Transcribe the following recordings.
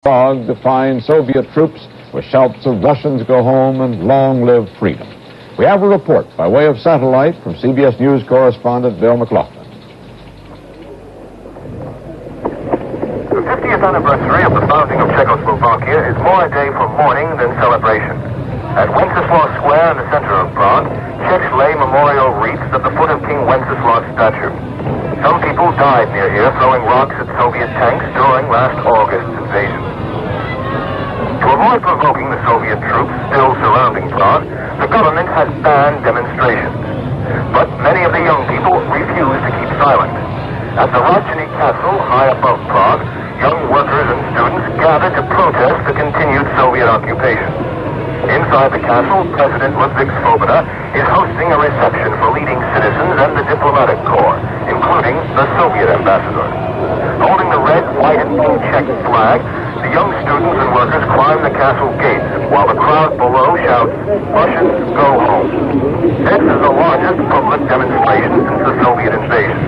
Prague to find Soviet troops with shouts of Russians go home and long live freedom. We have a report by way of satellite from CBS News correspondent Bill McLaughlin. The 50th anniversary of the founding of Czechoslovakia is more a day for mourning than celebration. At Wenceslaw Square in the center of Prague, Czechs lay memorial wreaths at the foot of King Wenceslaw's statue. Some people died near here throwing rocks at Soviet tanks during last August's invasion. To avoid provoking the Soviet troops still surrounding Prague, the government has banned demonstrations. But many of the young people refuse to keep silent. At the Rodziny Castle, high above Prague, young workers and students gathered to protest the continued Soviet occupation. Inside the castle, President Ludvík Svoboda is hosting a reception for leading citizens and the diplomatic corps, including the Soviet ambassador. Holding the red, white, and blue Czech flag, the young students and workers climb the castle gates, while the crowd below shouts, "Russians, go home." This is the largest public demonstration since the Soviet invasion.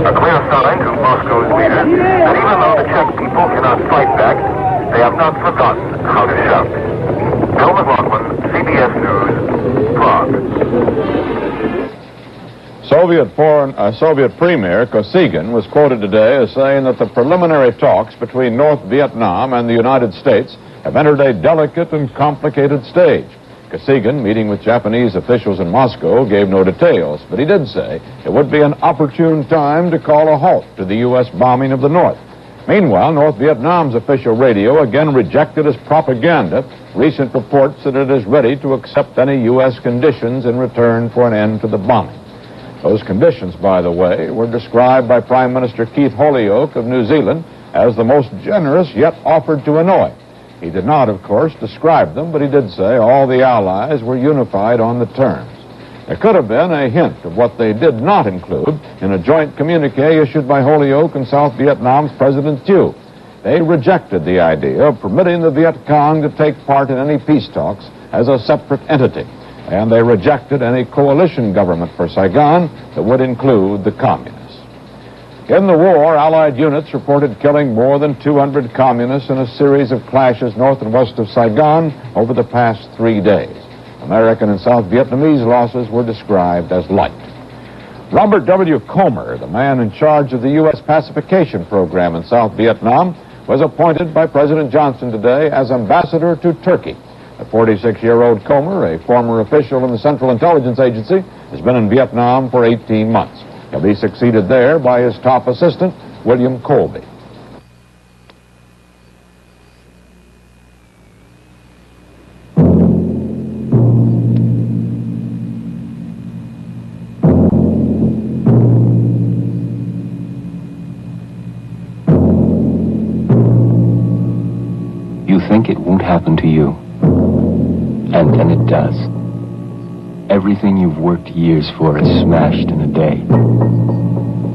A clear sign to Moscow's leaders that even though the Czech people cannot fight back, they have not forgotten how to shout. Bill McLaughlin, CBS News, Prague. Soviet Premier Kosygin was quoted today as saying that the preliminary talks between North Vietnam and the United States have entered a delicate and complicated stage. Kosygin, meeting with Japanese officials in Moscow, gave no details, but he did say it would be an opportune time to call a halt to the U.S. bombing of the North. Meanwhile, North Vietnam's official radio again rejected as propaganda recent reports that it is ready to accept any U.S. conditions in return for an end to the bombing. Those conditions, by the way, were described by Prime Minister Keith Holyoake of New Zealand as the most generous yet offered to Hanoi. He did not, of course, describe them, but he did say all the Allies were unified on the terms. There could have been a hint of what they did not include in a joint communique issued by Holyoake and South Vietnam's President Thieu. They rejected the idea of permitting the Viet Cong to take part in any peace talks as a separate entity, and they rejected any coalition government for Saigon that would include the communists. In the war, Allied units reported killing more than 200 communists in a series of clashes north and west of Saigon over the past 3 days. American and South Vietnamese losses were described as light. Robert W. Comer, the man in charge of the U.S. pacification program in South Vietnam, was appointed by President Johnson today as ambassador to Turkey. The 46-year-old Comer, a former official in the Central Intelligence Agency, has been in Vietnam for 18 months. He'll be succeeded there by his top assistant, William Colby. You think it won't happen to you, and then it does. Everything you've worked years for is smashed in a day.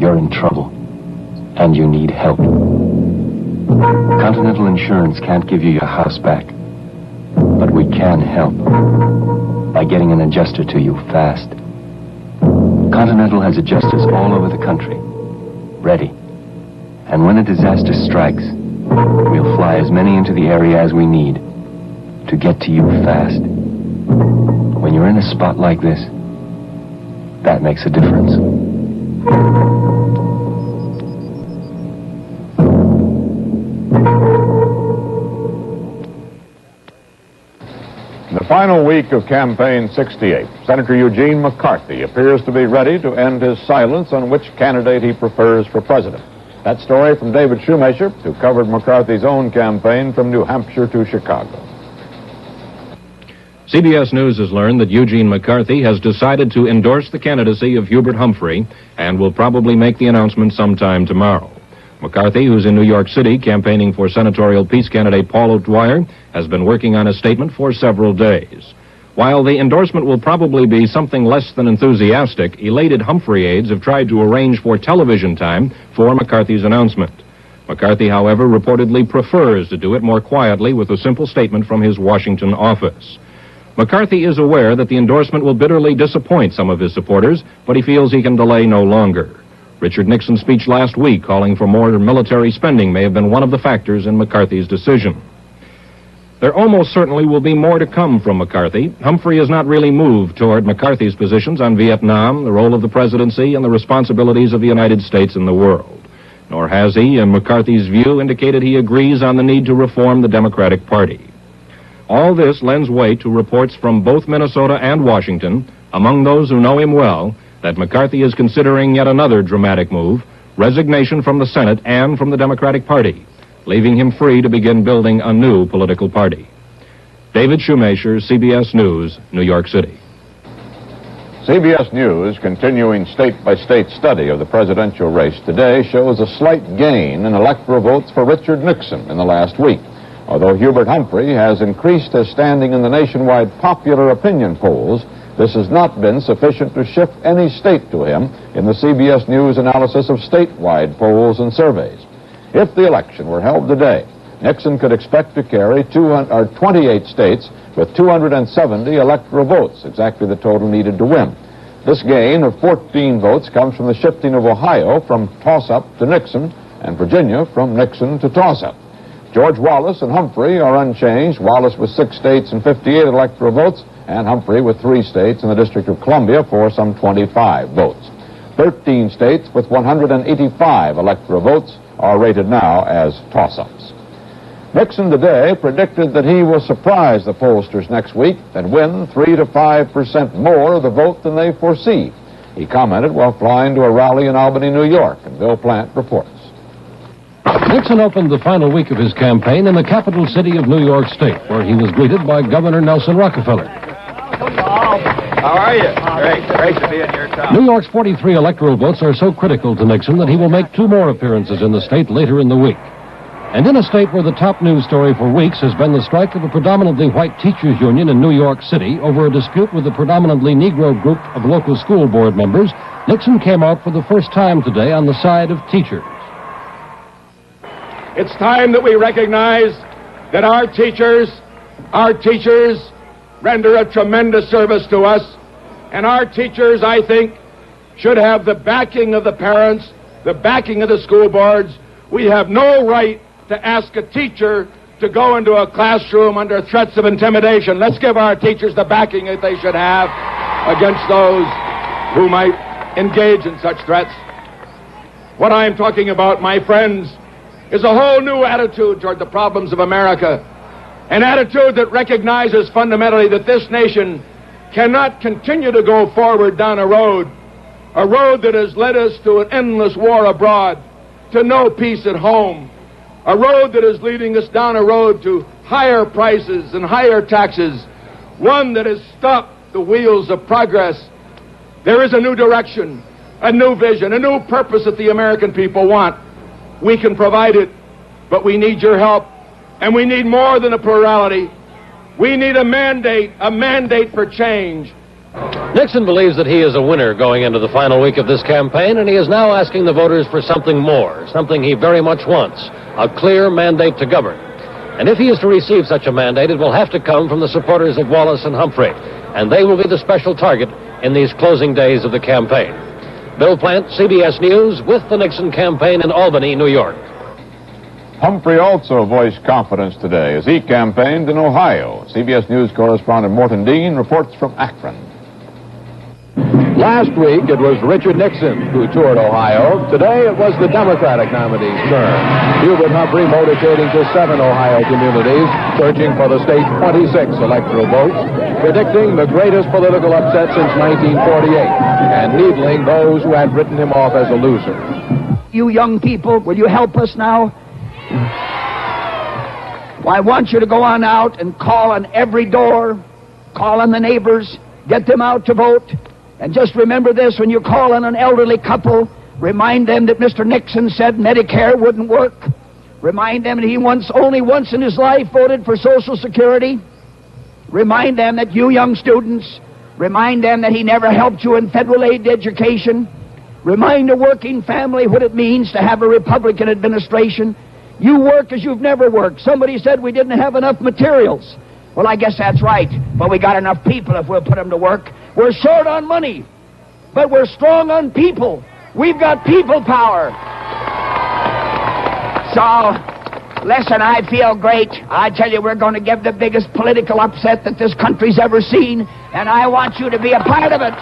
You're in trouble, and you need help. Continental Insurance can't give you your house back, but we can help by getting an adjuster to you fast. Continental has adjusters all over the country, ready. And when a disaster strikes, we'll fly as many into the area as we need to get to you fast. When you're in a spot like this, that makes a difference. In the final week of Campaign 68, Senator Eugene McCarthy appears to be ready to end his silence on which candidate he prefers for president. That story from David Shoemaker, who covered McCarthy's own campaign from New Hampshire to Chicago. CBS News has learned that Eugene McCarthy has decided to endorse the candidacy of Hubert Humphrey and will probably make the announcement sometime tomorrow. McCarthy, who's in New York City campaigning for senatorial peace candidate Paul O'Dwyer, has been working on a statement for several days. While the endorsement will probably be something less than enthusiastic, elated Humphrey aides have tried to arrange for television time for McCarthy's announcement. McCarthy, however, reportedly prefers to do it more quietly with a simple statement from his Washington office. McCarthy is aware that the endorsement will bitterly disappoint some of his supporters, but he feels he can delay no longer. Richard Nixon's speech last week calling for more military spending may have been one of the factors in McCarthy's decision. There almost certainly will be more to come from McCarthy. Humphrey has not really moved toward McCarthy's positions on Vietnam, the role of the presidency, and the responsibilities of the United States in the world. Nor has he, in McCarthy's view, indicated he agrees on the need to reform the Democratic Party. All this lends weight to reports from both Minnesota and Washington, among those who know him well, that McCarthy is considering yet another dramatic move, resignation from the Senate and from the Democratic Party, leaving him free to begin building a new political party. David Shoemaker, CBS News, New York City. CBS News, continuing state-by-state study of the presidential race today, shows a slight gain in electoral votes for Richard Nixon in the last week. Although Hubert Humphrey has increased his standing in the nationwide popular opinion polls, this has not been sufficient to shift any state to him in the CBS News analysis of statewide polls and surveys. If the election were held today, Nixon could expect to carry 28 states with 270 electoral votes, exactly the total needed to win. This gain of 14 votes comes from the shifting of Ohio from toss-up to Nixon and Virginia from Nixon to toss-up. George Wallace and Humphrey are unchanged, Wallace with 6 states and 58 electoral votes, and Humphrey with 3 states and the District of Columbia for some 25 votes. 13 states with 185 electoral votes are rated now as toss-ups. Nixon today predicted that he will surprise the pollsters next week and win 3 to 5% more of the vote than they foresee. He commented while flying to a rally in Albany, New York, and Bill Plant reports. Nixon opened the final week of his campaign in the capital city of New York State, where he was greeted by Governor Nelson Rockefeller. How are you? Great to be in your town. New York's 43 electoral votes are so critical to Nixon that he will make 2 more appearances in the state later in the week. And in a state where the top news story for weeks has been the strike of a predominantly white teachers union in New York City over a dispute with a predominantly Negro group of local school board members, Nixon came out for the first time today on the side of teachers. It's time that we recognize that our teachers render a tremendous service to us, and our teachers, I think, should have the backing of the parents, the backing of the school boards. We have no right to ask a teacher to go into a classroom under threats of intimidation. Let's give our teachers the backing that they should have against those who might engage in such threats. What I am talking about, my friends, is a whole new attitude toward the problems of America. An attitude that recognizes fundamentally that this nation cannot continue to go forward down a road that has led us to an endless war abroad, to no peace at home, a road that is leading us down a road to higher prices and higher taxes, one that has stopped the wheels of progress. There is a new direction, a new vision, a new purpose that the American people want. We can provide it, but we need your help. And we need more than a plurality. We need a mandate for change. Nixon believes that he is a winner going into the final week of this campaign, and he is now asking the voters for something more, something he very much wants, a clear mandate to govern. And if he is to receive such a mandate, it will have to come from the supporters of Wallace and Humphrey, and they will be the special target in these closing days of the campaign. Bill Plant, CBS News, with the Nixon campaign in Albany, New York. Humphrey also voiced confidence today as he campaigned in Ohio. CBS News correspondent Morton Dean reports from Akron. Last week, it was Richard Nixon who toured Ohio. Today, it was the Democratic nominee's turn. Hubert Humphrey motorcading to 7 Ohio communities, searching for the state's 26 electoral votes, predicting the greatest political upset since 1948, and needling those who had written him off as a loser. You young people, will you help us now? Well, I want you to go on out and call on every door, call on the neighbors, get them out to vote. And just remember this, when you call on an elderly couple, remind them that Mr. Nixon said Medicare wouldn't work. Remind them that he only once in his life voted for Social Security. Remind them that you young students, remind them that he never helped you in federal aid education. Remind a working family what it means to have a Republican administration. You work as you've never worked. Somebody said we didn't have enough materials. Well, I guess that's right, but we got enough people if we'll put them to work. We're short on money, but we're strong on people. We've got people power. So, listen, I feel great. I tell you, we're going to give the biggest political upset that this country's ever seen, and I want you to be a part of it.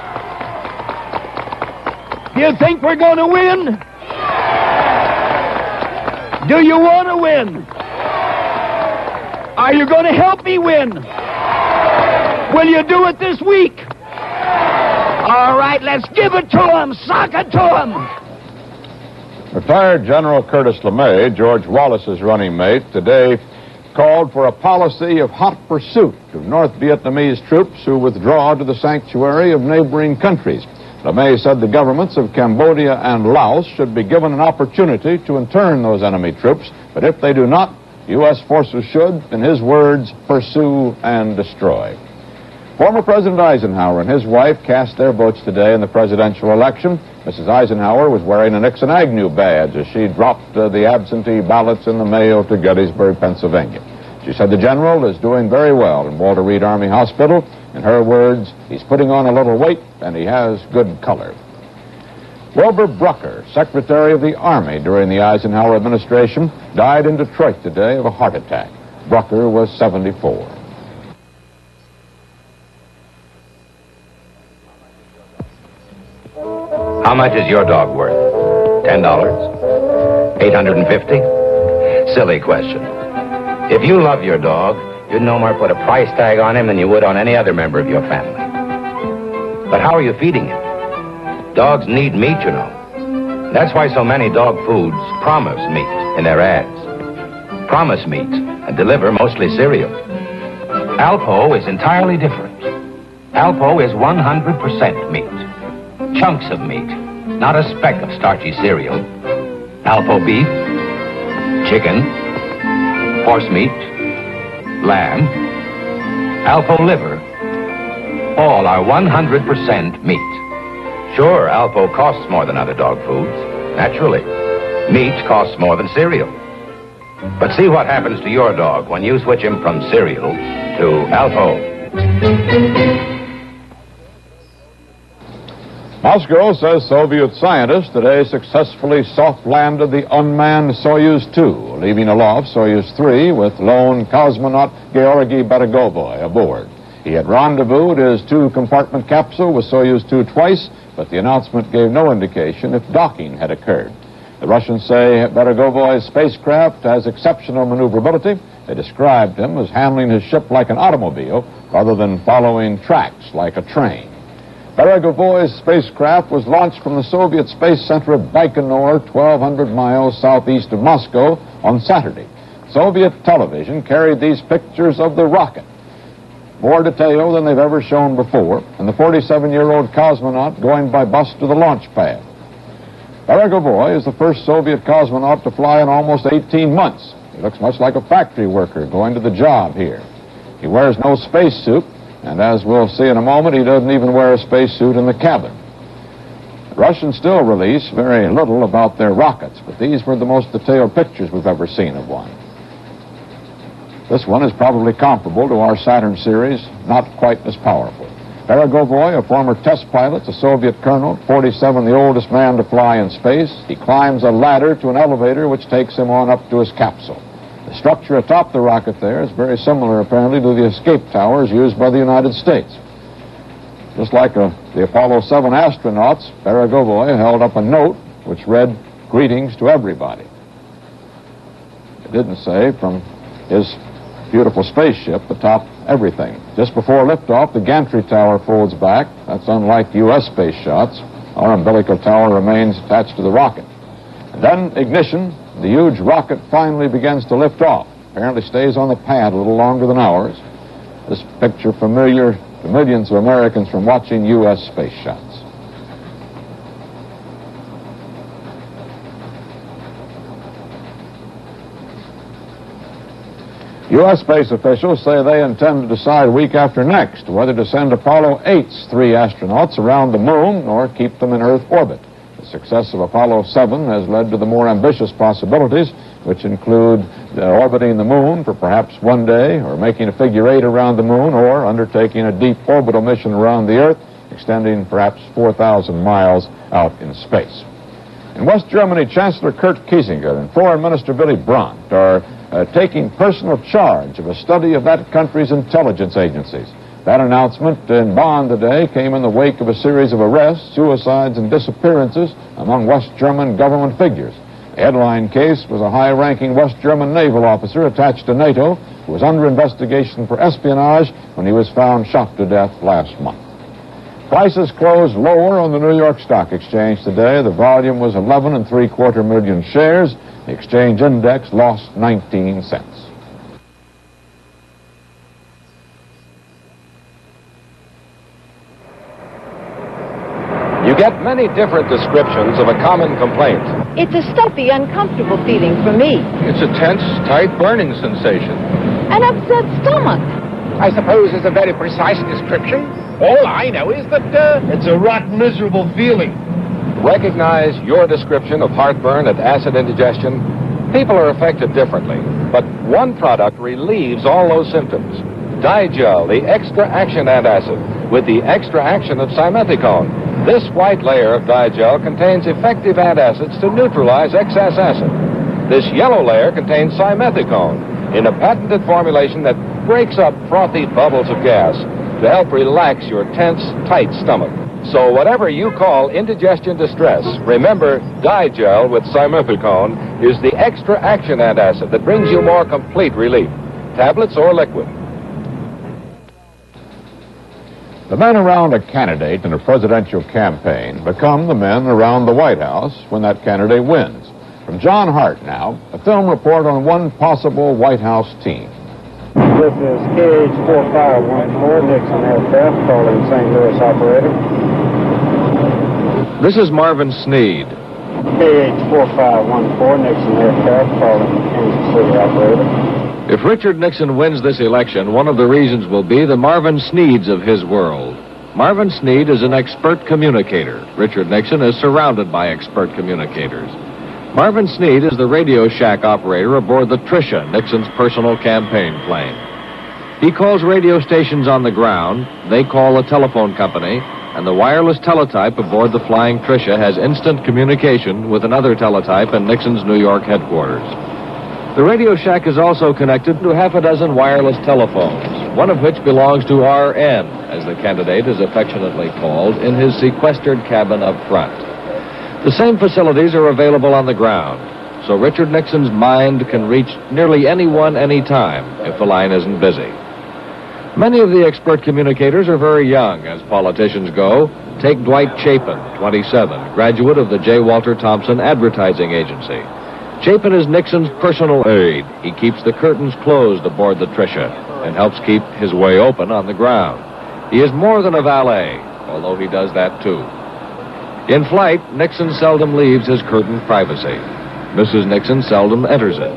Do you think we're going to win? Do you want to win? Are you going to help me win? Will you do it this week? All right, let's give it to them. Sock it to them. Retired General Curtis LeMay, George Wallace's running mate, today called for a policy of hot pursuit of North Vietnamese troops who withdraw to the sanctuary of neighboring countries. LeMay said the governments of Cambodia and Laos should be given an opportunity to intern those enemy troops, but if they do not, U.S. forces should, in his words, pursue and destroy. Former President Eisenhower and his wife cast their votes today in the presidential election. Mrs. Eisenhower was wearing a Nixon Agnew badge as she dropped the absentee ballots in the mail to Gettysburg, Pennsylvania. She said the general is doing very well in Walter Reed Army Hospital. In her words, he's putting on a little weight and he has good color. Wilbur Brucker, Secretary of the Army during the Eisenhower administration, died in Detroit today of a heart attack. Brucker was 74. How much is your dog worth? $10? $850? Silly question. If you love your dog, you'd no more put a price tag on him than you would on any other member of your family. But how are you feeding him? Dogs need meat, you know. That's why so many dog foods promise meat in their ads. Promise meat and deliver mostly cereal. Alpo is entirely different. Alpo is 100% meat. Chunks of meat, not a speck of starchy cereal. Alpo beef, chicken, horse meat, lamb, Alpo liver, all are 100% meat. Sure, Alpo costs more than other dog foods, naturally. Meat costs more than cereal. But see what happens to your dog when you switch him from cereal to Alpo. Moscow says Soviet scientists today successfully soft-landed the unmanned Soyuz 2, leaving aloft Soyuz 3 with lone cosmonaut Georgy Beregovoy aboard. He had rendezvoused his two-compartment capsule with Soyuz 2 twice, but the announcement gave no indication if docking had occurred. The Russians say Beregovoy's spacecraft has exceptional maneuverability. They described him as handling his ship like an automobile rather than following tracks like a train. Beregovoy's spacecraft was launched from the Soviet Space Center of Baikonur, 1,200 miles southeast of Moscow, on Saturday. Soviet television carried these pictures of the rocket, more detail than they've ever shown before, and the 47-year-old cosmonaut going by bus to the launch pad. Beregovoy is the first Soviet cosmonaut to fly in almost 18 months. He looks much like a factory worker going to the job here. He wears no spacesuit, and as we'll see in a moment, he doesn't even wear a spacesuit in the cabin. The Russians still release very little about their rockets, but these were the most detailed pictures we've ever seen of one. This one is probably comparable to our Saturn series, not quite as powerful. Beregovoy, a former test pilot, a Soviet colonel, 47, the oldest man to fly in space. He climbs a ladder to an elevator which takes him on up to his capsule. The structure atop the rocket there is very similar, apparently, to the escape towers used by the United States. Just like the Apollo 7 astronauts, Beregovoy held up a note which read, "Greetings to everybody." It didn't say from his beautiful spaceship atop everything. Just before liftoff, the gantry tower folds back. That's unlike U.S. space shots. Our umbilical tower remains attached to the rocket. And then ignition. The huge rocket finally begins to lift off. Apparently stays on the pad a little longer than ours. This picture familiar to millions of Americans from watching U.S. space shots. U.S. space officials say they intend to decide week after next whether to send Apollo 8's 3 astronauts around the moon or keep them in Earth orbit. The success of Apollo 7 has led to the more ambitious possibilities, which include orbiting the moon for perhaps one day, or making a figure 8 around the moon, or undertaking a deep orbital mission around the Earth, extending perhaps 4,000 miles out in space. In West Germany, Chancellor Kurt Kiesinger and Foreign Minister Willy Brandt are taking personal charge of a study of that country's intelligence agencies. That announcement in Bonn today came in the wake of a series of arrests, suicides, and disappearances among West German government figures. The headline case was a high-ranking West German naval officer attached to NATO who was under investigation for espionage when he was found shot to death last month. Prices closed lower on the New York Stock Exchange today. The volume was 11.75 million shares. The exchange index lost 19 cents. You get many different descriptions of a common complaint. It's a stuffy, uncomfortable feeling for me. It's a tense, tight burning sensation. An upset stomach. I suppose it's a very precise description. All I know is that it's a rotten, miserable feeling. Recognize your description of heartburn and acid indigestion. People are affected differently, but one product relieves all those symptoms. Digel, the extra action antacid, with the extra action of simethicone. This white layer of Digel contains effective antacids to neutralize excess acid. This yellow layer contains simethicone in a patented formulation that breaks up frothy bubbles of gas to help relax your tense, tight stomach. So whatever you call indigestion distress, remember Digel with simethicone is the extra action antacid that brings you more complete relief, tablets or liquid. The men around a candidate in a presidential campaign become the men around the White House when that candidate wins. From John Hart now, a film report on one possible White House team. This is KH-4514, Nixon aircraft, calling St. Louis operator. This is Marvin Sneed. KH-4514, Nixon aircraft, calling Kansas City operator. If Richard Nixon wins this election, one of the reasons will be the Marvin Sneeds of his world. Marvin Sneed is an expert communicator. Richard Nixon is surrounded by expert communicators. Marvin Sneed is the Radio Shack operator aboard the Tricia, Nixon's personal campaign plane. He calls radio stations on the ground, they call a telephone company, and the wireless teletype aboard the flying Tricia has instant communication with another teletype in Nixon's New York headquarters. The Radio Shack is also connected to half a dozen wireless telephones, one of which belongs to RN, as the candidate is affectionately called, in his sequestered cabin up front. The same facilities are available on the ground, so Richard Nixon's mind can reach nearly anyone, anytime, if the line isn't busy. Many of the expert communicators are very young, as politicians go. Take Dwight Chapin, 27, graduate of the J. Walter Thompson Advertising Agency. Chapin is Nixon's personal aide. He keeps the curtains closed aboard the Tricia and helps keep his way open on the ground. He is more than a valet, although he does that too. In flight, Nixon seldom leaves his curtained privacy. Mrs. Nixon seldom enters it.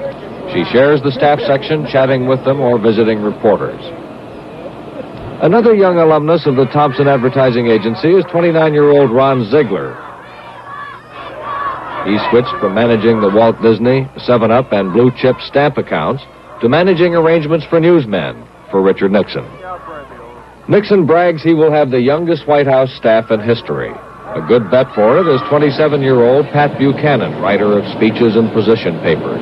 She shares the staff section, chatting with them or visiting reporters. Another young alumnus of the Thompson Advertising Agency is 29-year-old Ron Ziegler. He switched from managing the Walt Disney, 7-Up, and Blue Chip stamp accounts to managing arrangements for newsmen for Richard Nixon. Nixon brags he will have the youngest White House staff in history. A good bet for it is 27-year-old Pat Buchanan, writer of speeches and position papers.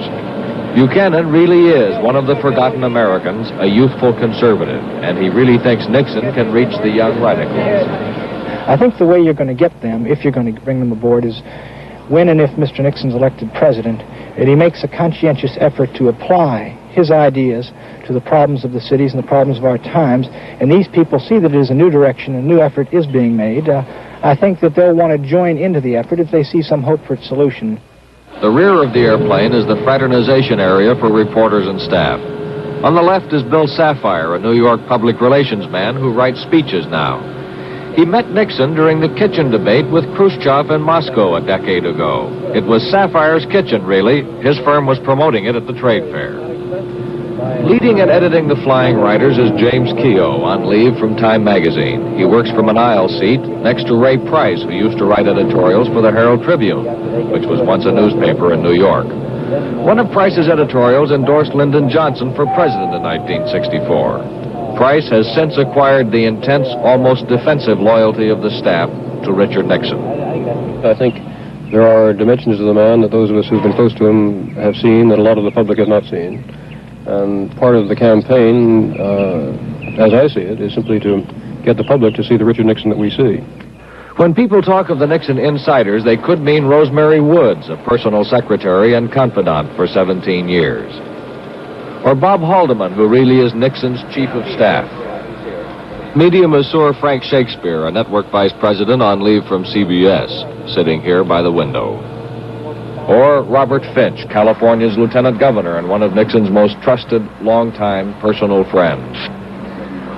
Buchanan really is one of the forgotten Americans, a youthful conservative, and he really thinks Nixon can reach the young radicals. I think the way you're going to get them, if you're going to bring them aboard, is when and if Mr. Nixon's elected president, that he makes a conscientious effort to apply his ideas to the problems of the cities and the problems of our times, and these people see that it is a new direction, a new effort is being made. I think that they'll want to join into the effort if they see some hope for its solution. The rear of the airplane is the fraternization area for reporters and staff. On the left is Bill Sapphire, a New York public relations man who writes speeches now. He met Nixon during the kitchen debate with Khrushchev in Moscow a decade ago. It was Sapphire's kitchen, really. His firm was promoting it at the trade fair. Leading and editing the Flying Riders is James Keogh, on leave from Time magazine. He works from an aisle seat next to Ray Price, who used to write editorials for the Herald Tribune, which was once a newspaper in New York. One of Price's editorials endorsed Lyndon Johnson for president in 1964. Price has since acquired the intense, almost defensive loyalty of the staff to Richard Nixon. I think There are dimensions of the man that those of us who've been close to him have seen that a lot of the public has not seen. And part of the campaign, as I see it, is simply to get the public to see the Richard Nixon that we see. When people talk of the Nixon insiders, they could mean Rosemary Woods, a personal secretary and confidant for 17 years. Or Bob Haldeman, who really is Nixon's chief of staff. Media masseur Frank Shakespeare, a network vice president on leave from CBS, sitting here by the window. Or Robert Finch, California's lieutenant governor and one of Nixon's most trusted, longtime personal friends.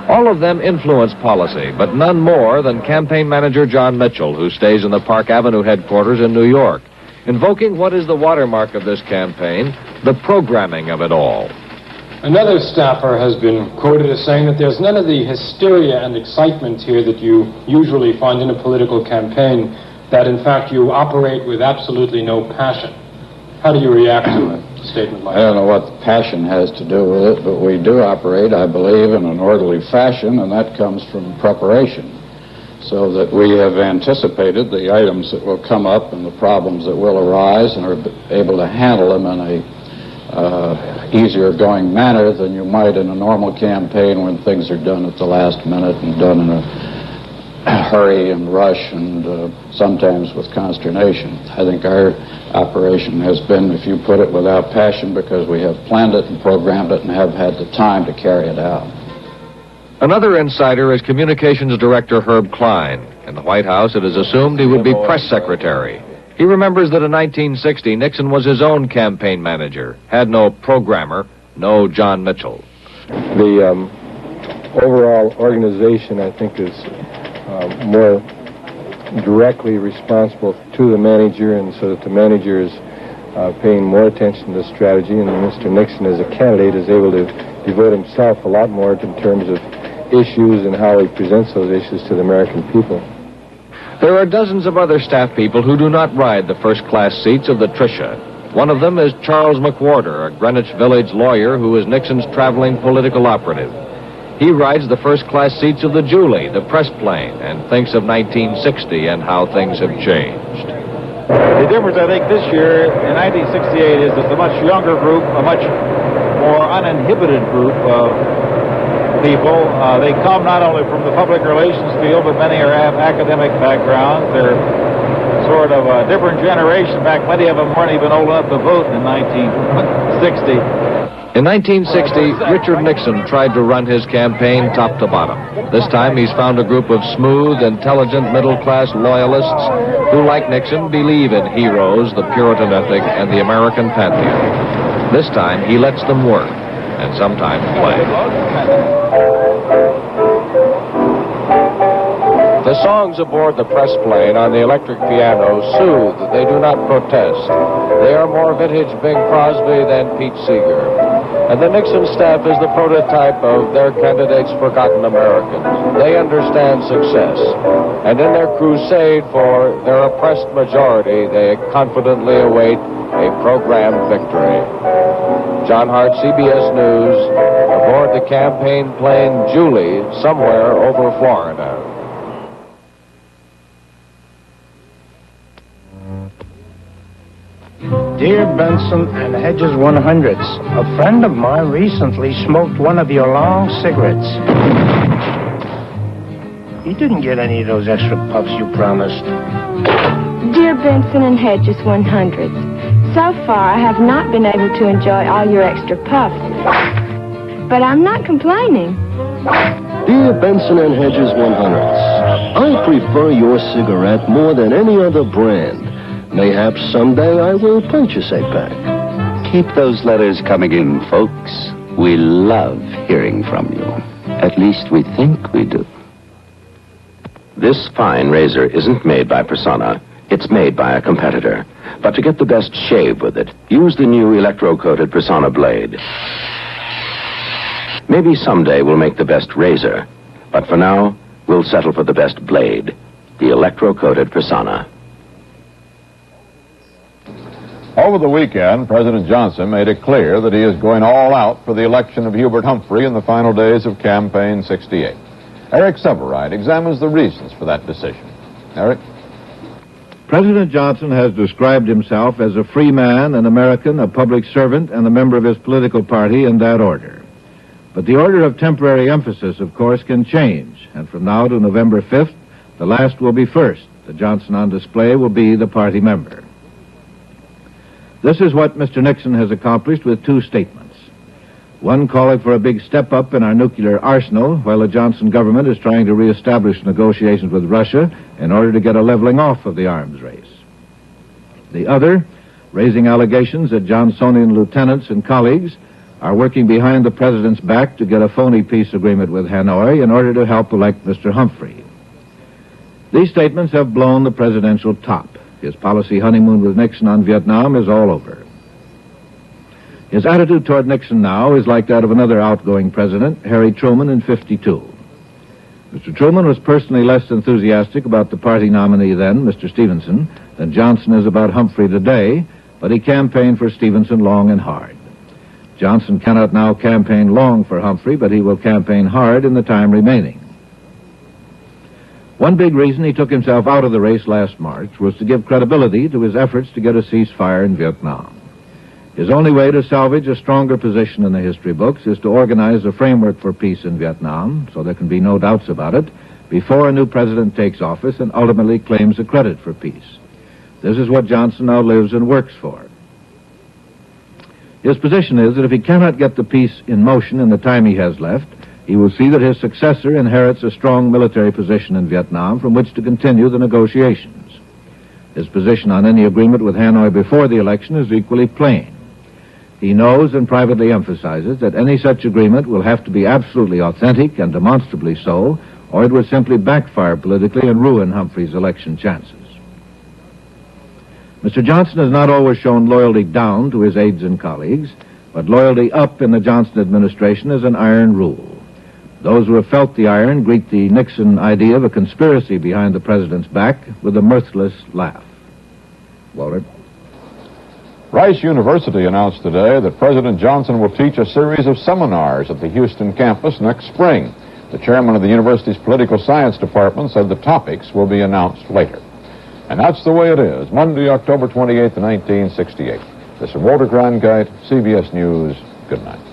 All of them influence policy, but none more than campaign manager John Mitchell, who stays in the Park Avenue headquarters in New York, invoking what is the watermark of this campaign, the programming of it all. Another staffer has been quoted as saying that there's none of the hysteria and excitement here that you usually find in a political campaign, that in fact you operate with absolutely no passion. How do you react to a statement like that? I don't know what the passion has to do with it, but we do operate, I believe, in an orderly fashion, and that comes from preparation, so that we have anticipated the items that will come up and the problems that will arise and are able to handle them in a easier going manner than you might in a normal campaign when things are done at the last minute and done in a hurry and rush and sometimes with consternation. I think our operation has been, if you put it, without passion, because we have planned it and programmed it and have had the time to carry it out. Another insider is Communications Director Herb Klein. In the White House, it is assumed he would be press secretary. He remembers that in 1960, Nixon was his own campaign manager, had no programmer, no John Mitchell. The overall organization, I think, is more directly responsible to the manager, and so that the manager is paying more attention to strategy, and Mr. Nixon, as a candidate, is able to devote himself a lot more in terms of issues and how he presents those issues to the American people. There are dozens of other staff people who do not ride the first-class seats of the Tricia. One of them is Charles McWhorter, a Greenwich Village lawyer who is Nixon's traveling political operative. He rides the first-class seats of the Julie, the press plane, and thinks of 1960 and how things have changed. The difference, I think, this year in 1968 is it's a much younger group, a much more uninhibited group of people. They come not only from the public relations field, but many have academic backgrounds. They're sort of a different generation. Back, many of them weren't even old enough to vote in 1960. In 1960, Richard Nixon tried to run his campaign top to bottom. This time, he's found a group of smooth, intelligent, middle-class loyalists who, like Nixon, believe in heroes, the Puritan ethic, and the American pantheon. This time, he lets them work, and sometimes play. The songs aboard the press plane on the electric piano soothe. They do not protest. They are more vintage Bing Crosby than Pete Seeger. And the Nixon staff is the prototype of their candidates' forgotten Americans. They understand success. And in their crusade for their oppressed majority, they confidently await a programmed victory. John Hart, CBS News, aboard the campaign plane Julie, somewhere over Florida. Dear Benson and Hedges 100s, a friend of mine recently smoked one of your long cigarettes. He didn't get any of those extra puffs you promised. Dear Benson and Hedges 100s, so far I have not been able to enjoy all your extra puffs. But I'm not complaining. Dear Benson and Hedges 100s, I prefer your cigarette more than any other brand. Mayhaps someday I will purchase a pack. Keep those letters coming in, folks. We love hearing from you. At least we think we do. This fine razor isn't made by Persona. It's made by a competitor. But to get the best shave with it, use the new electro-coated Persona blade. Maybe someday we'll make the best razor. But for now, we'll settle for the best blade, the electro-coated Persona. Over the weekend, President Johnson made it clear that he is going all out for the election of Hubert Humphrey in the final days of Campaign 68. Eric Severide examines the reasons for that decision. Eric? President Johnson has described himself as a free man, an American, a public servant, and a member of his political party in that order. But the order of temporary emphasis, of course, can change, and from now to November 5th, the last will be first. The Johnson on display will be the party member. This is what Mr. Nixon has accomplished with two statements. One calling for a big step up in our nuclear arsenal, while the Johnson government is trying to reestablish negotiations with Russia in order to get a leveling off of the arms race. The other, raising allegations that Johnsonian lieutenants and colleagues are working behind the president's back to get a phony peace agreement with Hanoi in order to help elect Mr. Humphrey. These statements have blown the presidential top. His policy honeymoon with Nixon on Vietnam is all over. His attitude toward Nixon now is like that of another outgoing president, Harry Truman, in '52. Mr. Truman was personally less enthusiastic about the party nominee then, Mr. Stevenson, than Johnson is about Humphrey today, but he campaigned for Stevenson long and hard. Johnson cannot now campaign long for Humphrey, but he will campaign hard in the time remaining. One big reason he took himself out of the race last March was to give credibility to his efforts to get a ceasefire in Vietnam. His only way to salvage a stronger position in the history books is to organize a framework for peace in Vietnam, so there can be no doubts about it, before a new president takes office and ultimately claims the credit for peace. This is what Johnson now lives and works for. His position is that if he cannot get the peace in motion in the time he has left, he will see that his successor inherits a strong military position in Vietnam from which to continue the negotiations. His position on any agreement with Hanoi before the election is equally plain. He knows and privately emphasizes that any such agreement will have to be absolutely authentic and demonstrably so, or it would simply backfire politically and ruin Humphrey's election chances. Mr. Johnson has not always shown loyalty down to his aides and colleagues, but loyalty up in the Johnson administration is an iron rule. Those who have felt the iron greet the Nixon idea of a conspiracy behind the president's back with a mirthless laugh. Walter? Rice University announced today that President Johnson will teach a series of seminars at the Houston campus next spring. The chairman of the university's political science department said the topics will be announced later. And that's the way it is, Monday, October 28th, 1968. This is Walter Cronkite, CBS News. Good night.